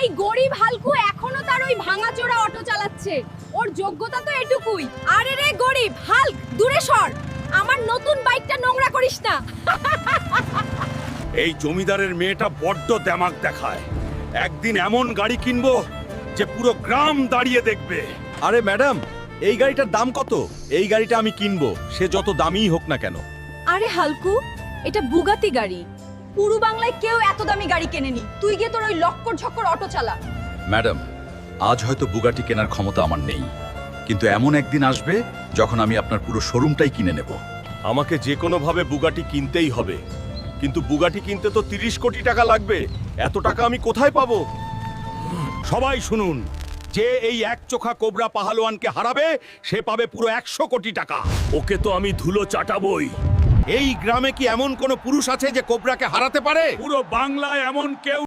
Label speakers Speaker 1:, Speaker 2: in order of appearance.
Speaker 1: এই গরিব হালকু এখনো তার ওই ভাঙাচোরা অটো চালাচ্ছে। ওর যোগ্যতা তো এটুকুই। আরে রে গরিব হাল্ক, দূরে সর, আমার নতুন বাইকটা নোংরা করিস না।
Speaker 2: এই জমিদারের মেয়েটা বড্ড দেমাগ দেখায়। একদিন এমন গাড়ি কিনবো যে পুরো গ্রাম দাঁড়িয়ে দেখবে।
Speaker 3: আরে ম্যাডাম, এই গাড়িটার দাম কত? এই গাড়িটা আমি কিনবো, সে যত দামিই হোক না কেন।
Speaker 1: আরে হালকু, এটা বুগাতি গাড়ি। পুরো বাংলায় কেউ এত দামি গাড়ি কেনেনি। তুই গিয়ে তোর ওই লক্কর ঝক্কর অটো চালা।
Speaker 4: ম্যাডাম, আজ হয়তো বুগাটি কেনার ক্ষমতা আমার নেই, কিন্তু এমন একদিন আসবে যখন আমি আপনার পুরো শোরুমটাই কিনে নেব।
Speaker 2: আমাকে যে কোনোভাবে বুগাটি কিনতেই হবে, কিন্তু বুগাটি কিনতে তো 30 কোটি টাকা লাগবে। এত টাকা আমি কোথায় পাবো? সবাই শুনুন, যে এই এক চোখা কোবরা পাহালওয়ানকে হারাবে সে পাবে পুরো 100 কোটি টাকা। ওকে তো আমি ধুলো চাটাবই। এই গ্রামে কি এমন কোন পুরুষ আছে যে কোবরাকে হারাতে পারে? পুরো বাংলায় এমন কেউ